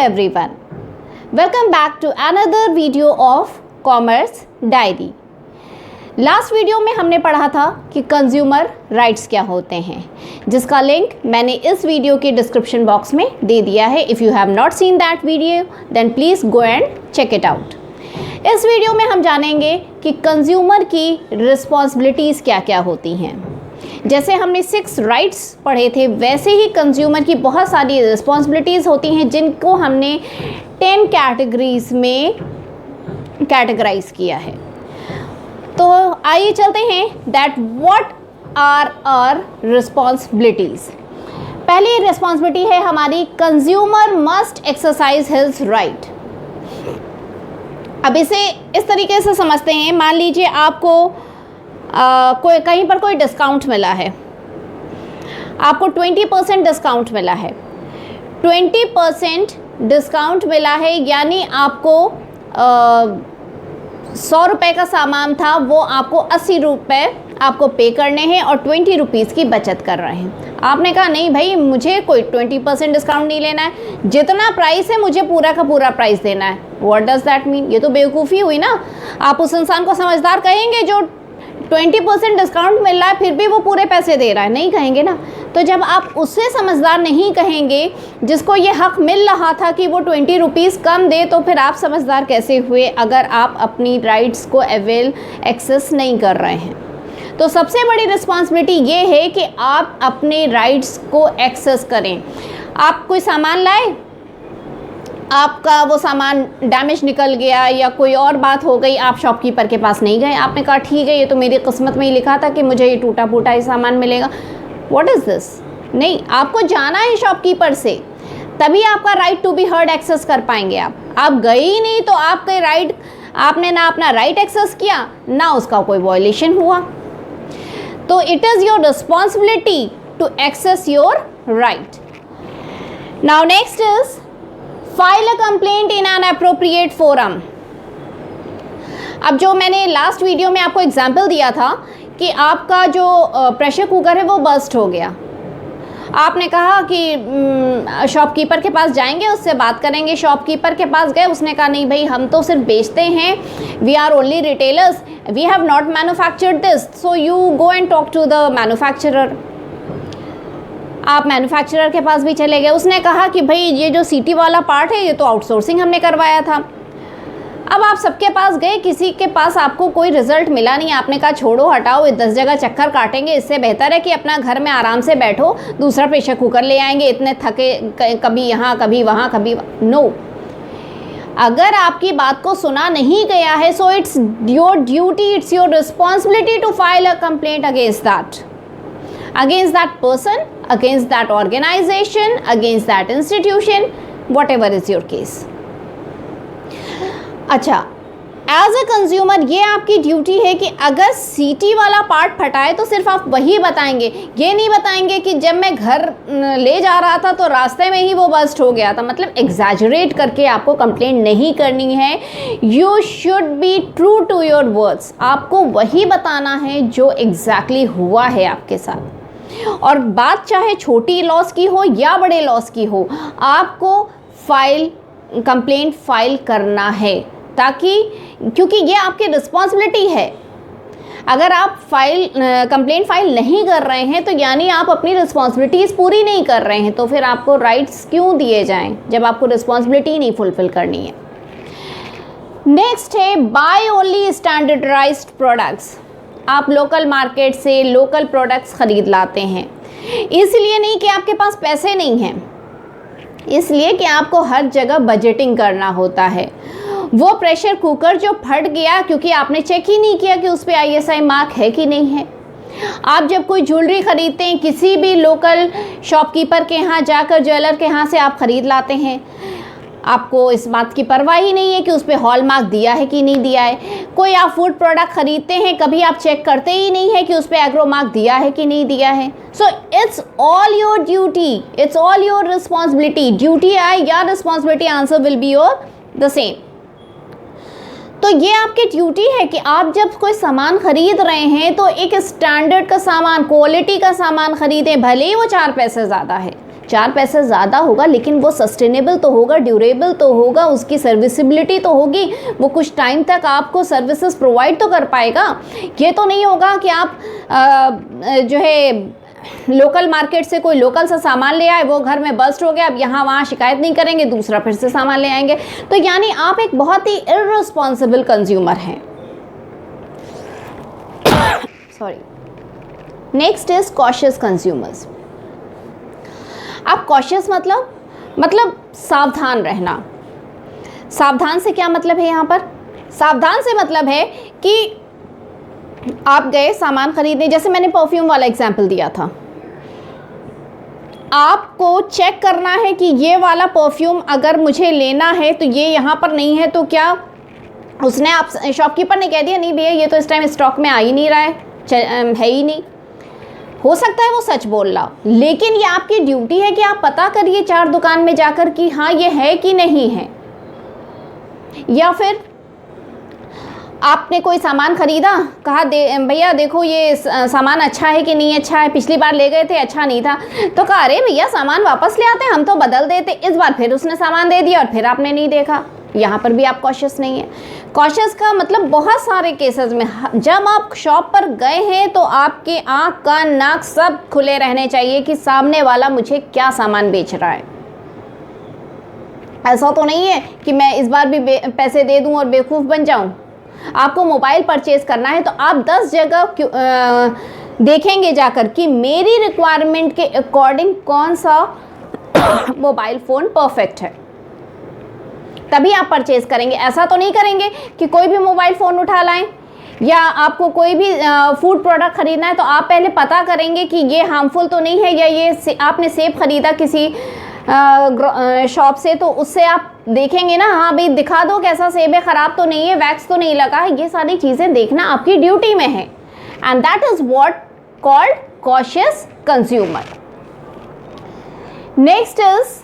everyone. Welcome back to another video of Commerce Diary. Last video में हमने पढ़ा था कि कंज्यूमर राइट्स क्या होते हैं, जिसका लिंक मैंने इस वीडियो के डिस्क्रिप्शन बॉक्स में दे दिया है. If you have not seen that video then please go and check it out. इस वीडियो में हम जानेंगे कि कंज्यूमर की रिस्पॉन्सिबिलिटीज़ क्या क्या होती हैं. जैसे हमने 6 राइट्स पढ़े थे, वैसे ही कंज्यूमर की बहुत सारी रिस्पॉन्सिबिलिटीज़ होती हैं जिनको हमने 10 कैटेगरीज में कैटेगराइज किया है. तो आइए चलते हैं that what are our responsibilities. पहली रिस्पॉन्सिबिलिटी है हमारी, consumer must exercise his right. अब इसे इस तरीके से समझते हैं, मान लीजिए आपको कोई कहीं पर कोई डिस्काउंट मिला है, आपको 20% डिस्काउंट मिला है. 20% डिस्काउंट मिला है यानी आपको 100 रुपये का सामान था, वो आपको 80 रुपये आपको पे करने हैं और 20 रुपीज़ की बचत कर रहे हैं. आपने कहा नहीं भाई, मुझे कोई 20% डिस्काउंट नहीं लेना है, जितना प्राइस है मुझे पूरा का पूरा प्राइस देना है. What does that mean? ये तो बेवकूफ़ी हुई ना. आप उस इंसान को समझदार कहेंगे जो 20% डिस्काउंट मिल रहा है फिर भी वो पूरे पैसे दे रहा है? नहीं कहेंगे ना. तो जब आप उससे समझदार नहीं कहेंगे जिसको ये हक़ मिल रहा था कि वो 20 रुपीज़ कम दे, तो फिर आप समझदार कैसे हुए अगर आप अपनी राइट्स को एक्सेस नहीं कर रहे हैं. तो सबसे बड़ी रिस्पॉन्सिबिलिटी ये है कि आप अपने राइट्स को एक्सेस करें. आप कोई सामान लाए, आपका वो सामान डैमेज निकल गया या कोई और बात हो गई, आप शॉपकीपर के पास नहीं गए. आपने कहा ठीक है, ये तो मेरी किस्मत में ही लिखा था कि मुझे ये टूटा फूटा ही सामान मिलेगा. What is this? नहीं, आपको जाना है शॉपकीपर से, तभी आपका right to be heard access कर पाएंगे. आप गए ही नहीं तो आपके राइट, आपने ना अपना राइट एक्सेस किया ना उसका कोई वॉयलेशन हुआ. तो it is your responsibility to access your right. Now next is file a complaint in an appropriate forum. अब जो मैंने लास्ट वीडियो में आपको एग्जांपल दिया था कि आपका जो प्रेशर कुकर है वो बर्स्ट हो गया. आपने कहा कि शॉपकीपर के पास जाएंगे, उससे बात करेंगे. शॉपकीपर के पास गए, उसने कहा नहीं भाई, हम तो सिर्फ बेचते हैं, we are only retailers, we have not manufactured this, so you go and talk to the manufacturer. आप मैन्युफैक्चरर के पास भी चले गए, उसने कहा कि भाई ये जो सीटी वाला पार्ट है ये तो आउटसोर्सिंग हमने करवाया था. अब आप सबके पास गए, किसी के पास आपको कोई रिजल्ट मिला नहीं. आपने कहा छोड़ो हटाओ, 10 जगह चक्कर काटेंगे, इससे बेहतर है कि अपना घर में आराम से बैठो, दूसरा प्रेशर कुकर ले आएंगे, इतने थके कभी यहाँ कभी वहाँ कभी. नो, अगर आपकी बात को सुना नहीं गया है, so it's your duty, it's your responsibility to file a complaint against that, against that person, against that organization, against that institution, whatever is your case. अच्छा, एज अ कंज्यूमर ये आपकी ड्यूटी है कि अगर सीटी वाला पार्ट फटा है तो सिर्फ आप वही बताएंगे. ये नहीं बताएंगे कि जब मैं घर ले जा रहा था तो रास्ते में ही वो बस्ट हो गया था. मतलब एग्जैजरेट करके आपको कंप्लेंट नहीं करनी है. You should be true to your words. आपको वही बताना है जो एग्जैक्टली हुआ है आपके साथ. और बात चाहे छोटी लॉस की हो या बड़े लॉस की हो, आपको कंप्लेंट फाइल करना है, ताकि क्योंकि ये आपकी रिस्पॉन्सिबिलिटी है. अगर आप कंप्लेंट फाइल नहीं कर रहे हैं तो यानी आप अपनी रिस्पॉन्सिबिलिटीज़ पूरी नहीं कर रहे हैं. तो फिर आपको राइट्स क्यों दिए जाएं जब आपको रिस्पॉन्सिबिलिटी नहीं फुलफिल करनी है. नेक्स्ट है बाय ओनली स्टैंडर्डाइज्ड प्रोडक्ट्स. आप लोकल मार्केट से लोकल प्रोडक्ट्स ख़रीद लाते हैं, इसलिए नहीं कि आपके पास पैसे नहीं हैं, इसलिए कि आपको हर जगह बजटिंग करना होता है. वो प्रेशर कुकर जो फट गया क्योंकि आपने चेक ही नहीं किया कि उस पर ISI मार्क है कि नहीं है. आप जब कोई ज्वेलरी ख़रीदते हैं, किसी भी लोकल शॉपकीपर के यहाँ जाकर, ज्वेलर के यहाँ से आप ख़रीद लाते हैं, आपको इस बात की परवाह ही नहीं है कि उस पर हॉल मार्क दिया है कि नहीं दिया है. कोई आप फूड प्रोडक्ट ख़रीदते हैं, कभी आप चेक करते ही नहीं है कि उस पर एग्रो मार्क दिया है कि नहीं दिया है. So it's all your duty, it's all your responsibility. Duty आए या responsibility, answer will be your the same. तो ये आपकी ड्यूटी है कि आप जब कोई सामान ख़रीद रहे हैं तो एक स्टैंडर्ड का सामान, क्वालिटी का सामान ख़रीदें, भले ही वो 4 पैसे ज़्यादा है. 4 पैसे ज़्यादा होगा लेकिन वो सस्टेनेबल तो होगा, ड्यूरेबल तो होगा, उसकी सर्विसिबिलिटी तो होगी, वो कुछ टाइम तक आपको सर्विसेज प्रोवाइड तो कर पाएगा। ये तो नहीं होगा कि आप जो है लोकल मार्केट से कोई लोकल सा सामान ले आए, वो घर में बस्ट हो गया, अब यहाँ वहाँ शिकायत नहीं करेंगे, दूसरा फिर से सामान ले आएंगे। तो यानी आप एक बहुत ही इर्रेस्पॉन्सिबल कंज्यूमर हैं। Sorry. Next is cautious consumers. आप कॉशियस मतलब सावधान रहना। सावधान से क्या मतलब है? यहाँ पर सावधान से मतलब है कि आप गए सामान खरीदने, जैसे मैंने परफ्यूम वाला एग्जाम्पल दिया था, आपको चेक करना है कि ये वाला परफ्यूम अगर मुझे लेना है तो ये यहाँ पर नहीं है, तो क्या उसने आप शॉपकीपर ने कह दिया नहीं भैया ये तो इस टाइम स्टॉक में आ ही नहीं रहा है ही नहीं, हो सकता है वो सच बोल रहा, लेकिन ये आपकी ड्यूटी है कि आप पता करिए 4 दुकान में जाकर कि हाँ ये है कि नहीं है। या फिर आपने कोई सामान खरीदा, कहा भैया देखो ये सामान अच्छा है कि नहीं अच्छा है, पिछली बार ले गए थे अच्छा नहीं था, तो कहा अरे भैया सामान वापस ले आते, हम तो बदल देते। इस बार फिर उसने सामान दे दिया और फिर आपने नहीं देखा। यहाँ पर भी आप कॉशियस नहीं है। कॉशियस का मतलब बहुत सारे केसेस में जब आप शॉप पर गए हैं तो आपके आँख कान नाक सब खुले रहने चाहिए कि सामने वाला मुझे क्या सामान बेच रहा है। ऐसा तो नहीं है कि मैं इस बार भी पैसे दे दूं और बेवकूफ़ बन जाऊं। आपको मोबाइल परचेज करना है तो आप 10 जगह देखेंगे जाकर कि मेरी रिक्वायरमेंट के अकॉर्डिंग कौन सा मोबाइल फ़ोन परफेक्ट है, तभी आप परचेज करेंगे। ऐसा तो नहीं करेंगे कि कोई भी मोबाइल फ़ोन उठा लाएं, या आपको कोई भी फूड प्रोडक्ट ख़रीदना है तो आप पहले पता करेंगे कि ये हार्मफुल तो नहीं है, या ये आपने सेब ख़रीदा किसी शॉप से तो उससे आप देखेंगे ना, हाँ भाई दिखा दो कैसा सेब है, ख़राब तो नहीं है, वैक्स तो नहीं लगा है। ये सारी चीज़ें देखना आपकी ड्यूटी में है, and that is what called cautious consumer. Next is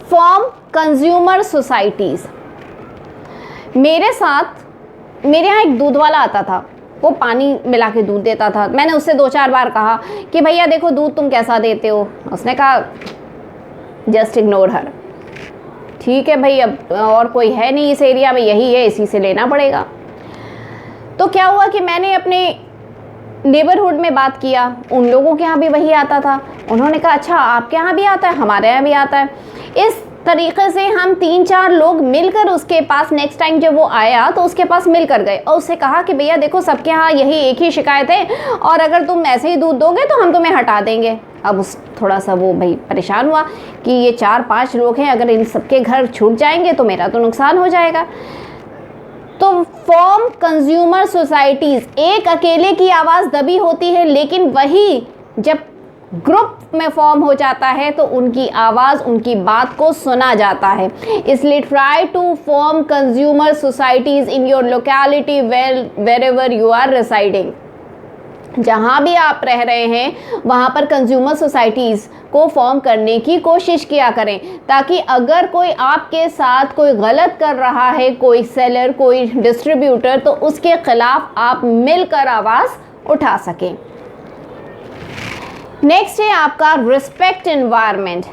form consumer societies. मेरे यहाँ एक दूध वाला आता था, वो पानी मिला के दूध देता था। मैंने उससे 2-4 बार कहा कि भैया देखो दूध तुम कैसा देते हो, उसने कहा जस्ट इग्नोर हर। ठीक है भाई, अब और कोई है नहीं इस एरिया में, यही है, इसी से लेना पड़ेगा। तो क्या हुआ कि मैंने अपने नेबरहुड में बात किया, उन लोगों के यहाँ भी वही आता था। उन्होंने कहा अच्छा आपके यहाँ भी आता है, हमारे यहाँ भी आता है। इस तरीके से हम 3-4 लोग मिलकर उसके पास, नेक्स्ट टाइम जब वो आया तो उसके पास मिलकर गए और उससे कहा कि भैया देखो सबके यहाँ यही एक ही शिकायत है, और अगर तुम ऐसे ही दूध दोगे तो हम तुम्हें हटा देंगे। अब उस थोड़ा सा वो भाई परेशान हुआ कि ये 4-5 लोग हैं, अगर इन सबके घर छूट जाएंगे तो मेरा तो नुकसान हो जाएगा। तो फॉर्म कंज्यूमर सोसाइटीज़, एक अकेले की आवाज़ दबी होती है, लेकिन वही जब ग्रुप में फॉर्म हो जाता है तो उनकी आवाज़, उनकी बात को सुना जाता है। इसलिए try to form consumer societies in your locality wherever you are residing. जहाँ भी आप रह रहे हैं वहाँ पर कंज्यूमर सोसाइटीज़ को फॉर्म करने की कोशिश किया करें, ताकि अगर कोई आपके साथ कोई गलत कर रहा है, कोई सेलर, कोई डिस्ट्रीब्यूटर, तो उसके खिलाफ आप मिलकर आवाज़ उठा सकें। नेक्स्ट है आपका रिस्पेक्ट एनवायरनमेंट।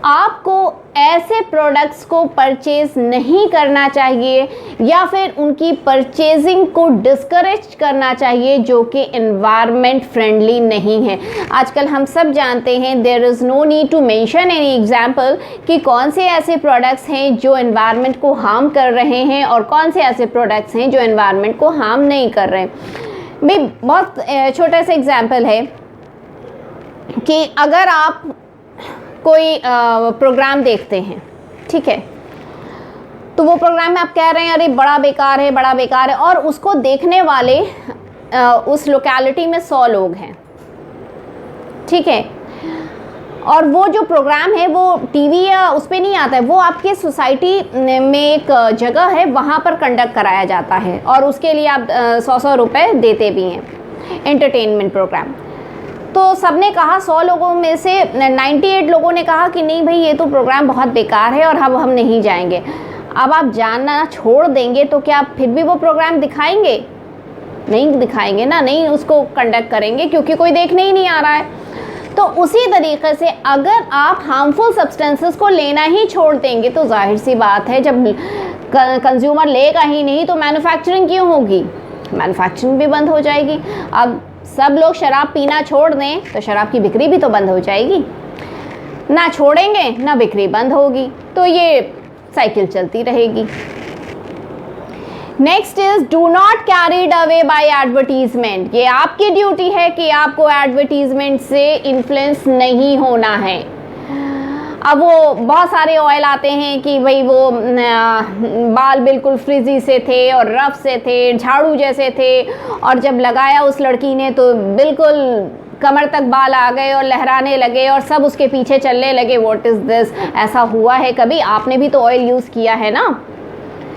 आपको ऐसे प्रोडक्ट्स को परचेज नहीं करना चाहिए या फिर उनकी परचेजिंग को डिस्करेज करना चाहिए जो कि एनवायरनमेंट फ्रेंडली नहीं है। आजकल हम सब जानते हैं, there is no need to mention any example कि कौन से ऐसे प्रोडक्ट्स हैं जो एनवायरनमेंट को हार्म कर रहे हैं और कौन से ऐसे प्रोडक्ट्स हैं जो एनवायरनमेंट को हार्म नहीं कर रहे हैं। भाई बहुत छोटा सा एग्जांपल है कि अगर आप कोई प्रोग्राम देखते हैं, ठीक है, तो वो प्रोग्राम में आप कह रहे हैं अरे बड़ा बेकार है, बड़ा बेकार है, और उसको देखने वाले उस लोकेलिटी में 100 लोग हैं, ठीक है, और वो जो प्रोग्राम है वो टीवी या उस पर नहीं आता है, वो आपके सोसाइटी में एक जगह है वहाँ पर कंडक्ट कराया जाता है और उसके लिए आप 100-100 रुपये देते भी हैं, एंटरटेनमेंट प्रोग्राम। तो सबने कहा, 100 लोगों में से 98 लोगों ने कहा कि नहीं भाई ये तो प्रोग्राम बहुत बेकार है और हम नहीं जाएंगे। अब आप जानना छोड़ देंगे तो क्या आप फिर भी वो प्रोग्राम दिखाएंगे? नहीं दिखाएंगे ना, नहीं उसको कंडक्ट करेंगे क्योंकि कोई देखने ही नहीं आ रहा है। तो उसी तरीके से अगर आप हार्मफुल सब्सटेंसेस को लेना ही छोड़ देंगे तो जाहिर सी बात है जब कंज्यूमर लेगा ही नहीं तो मैन्युफैक्चरिंग क्यों होगी, मैन्युफैक्चरिंग भी बंद हो जाएगी। अब सब लोग शराब पीना छोड़ दें तो शराब की बिक्री भी तो बंद हो जाएगी, ना छोड़ेंगे ना बिक्री बंद होगी, तो ये साइकिल चलती रहेगी। Next is do not carried away by advertisement. ये आपकी ड्यूटी है कि आपको एडवर्टीजमेंट से इन्फ्लुएंस नहीं होना है। अब वो बहुत सारे ऑयल आते हैं कि भाई वो बाल बिल्कुल फ्रिजी से थे और रफ से थे, झाड़ू जैसे थे, और जब लगाया उस लड़की ने तो बिल्कुल कमर तक बाल आ गए और लहराने लगे और सब उसके पीछे चलने लगे। What is this? ऐसा हुआ है कभी? आपने भी तो ऑयल यूज़ किया है ना,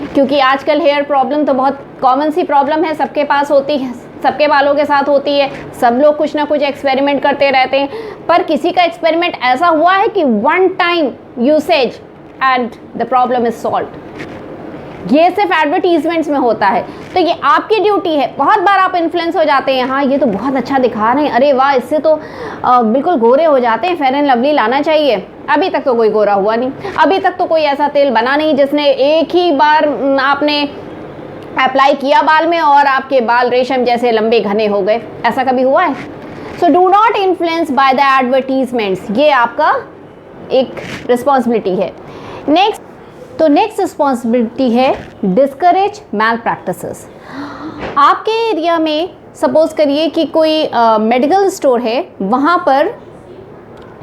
क्योंकि आजकल हेयर प्रॉब्लम तो बहुत कॉमन सी प्रॉब्लम है, सबके पास होती है, सबके बालों के साथ होती है, सब लोग कुछ ना कुछ एक्सपेरिमेंट करते रहते हैं। पर किसी का एक्सपेरिमेंट ऐसा हुआ है कि one time usage and the problem is solved. ये सिर्फ एडवर्टीजमेंट्स में होता है। तो ये आपकी ड्यूटी है। बहुत बार आप इन्फ्लुएंस हो जाते हैं, हाँ ये तो बहुत अच्छा दिखा रहे हैं, अरे वाह इससे तो बिल्कुल गोरे हो जाते हैं, फेयर एंड लवली लाना चाहिए। अभी तक तो कोई गोरा हुआ नहीं, अभी तक तो कोई ऐसा तेल बना नहीं जिसने एक ही बार आपने अप्लाई किया बाल में और आपके बाल रेशम जैसे लंबे घने हो गए। ऐसा कभी हुआ है? So do not influence by the advertisements, ये आपका एक रिस्पॉन्सिबिलिटी है। नेक्स्ट रिस्पॉन्सिबिलिटी है डिस्करेज मैल प्रैक्टिसेस। आपके एरिया में सपोज करिए कि कोई मेडिकल स्टोर है, वहाँ पर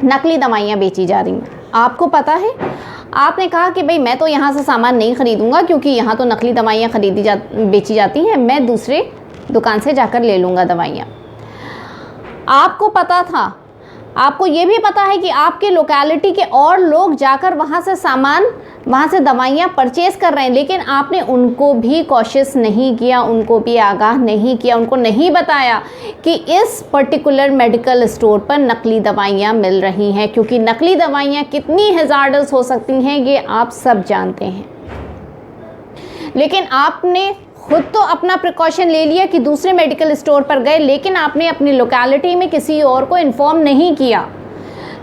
नकली दवाइयाँ बेची जा रही हैं, आपको पता है, आपने कहा कि भाई मैं तो यहाँ से सामान नहीं ख़रीदूँगा क्योंकि यहाँ तो नकली दवाइयाँ बेची जाती हैं, मैं दूसरे दुकान से जाकर ले लूँगा दवाइयाँ। आपको पता था, आपको ये भी पता है कि आपके लोकेलिटी के और लोग जाकर वहाँ से दवाइयाँ परचेज़ कर रहे हैं, लेकिन आपने उनको भी कॉशियस नहीं किया, उनको भी आगाह नहीं किया, उनको नहीं बताया कि इस पर्टिकुलर मेडिकल स्टोर पर नकली दवाइयाँ मिल रही हैं, क्योंकि नकली दवाइयाँ कितनी हैज़ार्डस हो सकती हैं ये आप सब जानते हैं। लेकिन आपने खुद तो अपना प्रिकॉशन ले लिया कि दूसरे मेडिकल स्टोर पर गए, लेकिन आपने अपनी लोकेलिटी में किसी और को इन्फॉर्म नहीं किया,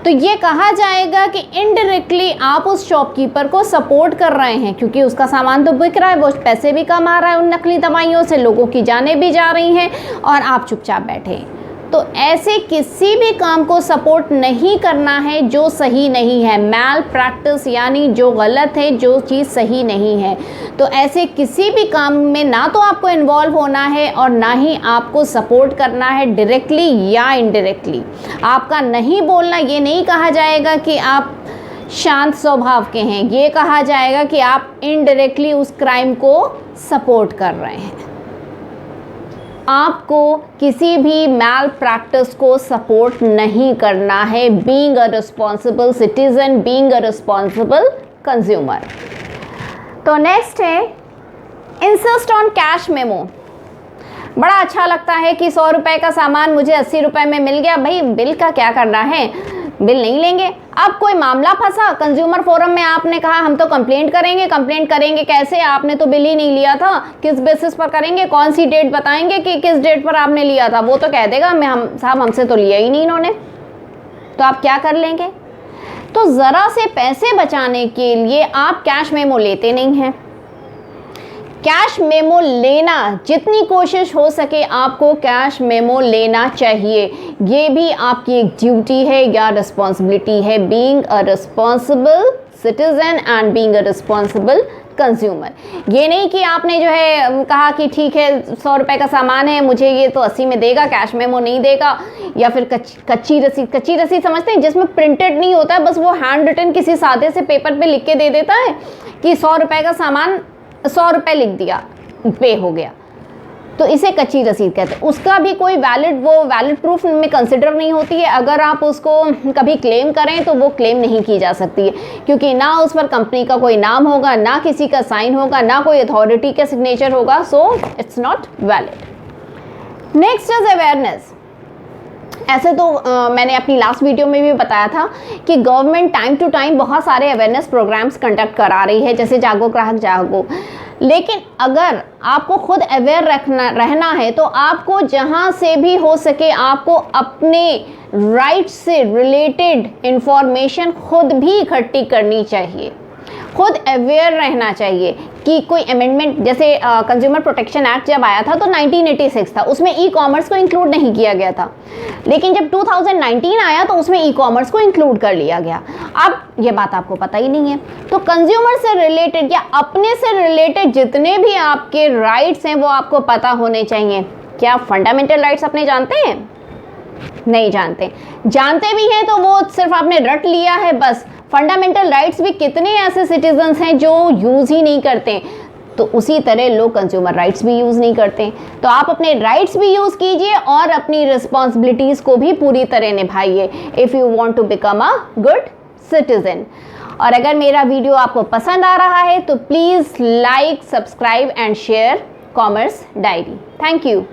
तो ये कहा जाएगा कि इनडायरेक्टली आप उस शॉपकीपर को सपोर्ट कर रहे हैं, क्योंकि उसका सामान तो बिक रहा है, वो पैसे भी कमा रहा है उन नकली दवाइयों से, लोगों की जानें भी जा रही हैं और आप चुपचाप बैठे हैं। तो ऐसे किसी भी काम को सपोर्ट नहीं करना है जो सही नहीं है। मैल प्रैक्टिस यानी जो गलत है, जो चीज़ सही नहीं है, तो ऐसे किसी भी काम में ना तो आपको इन्वॉल्व होना है और ना ही आपको सपोर्ट करना है, डायरेक्टली या इनडायरेक्टली। आपका नहीं बोलना, ये नहीं कहा जाएगा कि आप शांत स्वभाव के हैं, ये कहा जाएगा कि आप इनडायरेक्टली उस क्राइम को सपोर्ट कर रहे हैं। आपको किसी भी मैल प्रैक्टिस को सपोर्ट नहीं करना है, being a responsible citizen, being a responsible consumer. तो नेक्स्ट है इंसिस्ट ऑन कैश मेमो। बड़ा अच्छा लगता है कि 100 रुपये का सामान मुझे 80 रुपये में मिल गया, भाई बिल का क्या करना है, बिल नहीं लेंगे। अब कोई मामला फंसा कंज्यूमर फोरम में, आपने कहा हम तो कंप्लेंट करेंगे कैसे, आपने तो बिल ही नहीं लिया था, किस बेसिस पर करेंगे, कौन सी डेट बताएंगे कि किस डेट पर आपने लिया था, वो तो कह देगा साहब हमसे तो लिया ही नहीं इन्होंने। तो आप क्या कर लेंगे? तो ज़रा से पैसे बचाने के लिए आप कैश मेमो लेते नहीं हैं। कैश मेमो लेना, जितनी कोशिश हो सके आपको कैश मेमो लेना चाहिए, ये भी आपकी एक ड्यूटी है या रिस्पॉन्सिबिलिटी है, being a responsible citizen and being a responsible consumer. ये नहीं कि आपने जो है कहा कि ठीक है 100 रुपये का सामान है, मुझे ये तो 80 में देगा, कैश मेमो नहीं देगा, या फिर कच्ची रसीद समझते हैं जिसमें प्रिंटेड नहीं होता है, बस वो हैंड रिटन किसी सादे से पेपर पे लिख के दे देता है कि 100 रुपये का सामान 100 रुपये लिख दिया, पे हो गया, तो इसे कच्ची रसीद कहते हैं। उसका भी कोई वैलिड प्रूफ में कंसिडर नहीं होती है। अगर आप उसको कभी क्लेम करें तो वो क्लेम नहीं की जा सकती है, क्योंकि ना उस पर कंपनी का कोई नाम होगा, ना किसी का साइन होगा, ना कोई अथॉरिटी का सिग्नेचर होगा, so it's not valid. Next is awareness. ऐसे तो मैंने अपनी लास्ट वीडियो में भी बताया था कि गवर्नमेंट टाइम टू टाइम बहुत सारे अवेयरनेस प्रोग्राम्स कंडक्ट करा रही है, जैसे जागो ग्राहक जागो। लेकिन अगर आपको खुद अवेयर रहना है तो आपको जहाँ से भी हो सके आपको अपने राइट्स से रिलेटेड इंफॉर्मेशन खुद भी इकट्ठी करनी चाहिए, खुद अवेयर रहना चाहिए कि कोई अमेंडमेंट, जैसे कंज्यूमर प्रोटेक्शन एक्ट जब आया था तो 1986 था, उसमें ई कॉमर्स को इंक्लूड नहीं किया गया था। लेकिन जब 2019 आया तो उसमें ई कॉमर्स को इंक्लूड कर लिया गया। अब ये बात आपको पता ही नहीं है। तो कंज्यूमर से रिलेटेड या अपने से रिलेटेड जितने भी आपके राइट्स हैं वो आपको पता होने चाहिए। क्या फंडामेंटल राइट्स अपने जानते हैं? नहीं जानते। जानते भी हैं तो वो सिर्फ आपने रट लिया है बस। फंडामेंटल राइट्स भी कितने ऐसे सिटीजन्स हैं जो यूज़ ही नहीं करते, तो उसी तरह लोग कंज्यूमर राइट्स भी यूज़ नहीं करते। तो आप अपने राइट्स भी यूज़ कीजिए और अपनी रिस्पॉन्सिबिलिटीज़ को भी पूरी तरह निभाइए if you want to become a good citizen. और अगर मेरा वीडियो आपको पसंद आ रहा है तो please like, subscribe and share commerce diary. Thank you.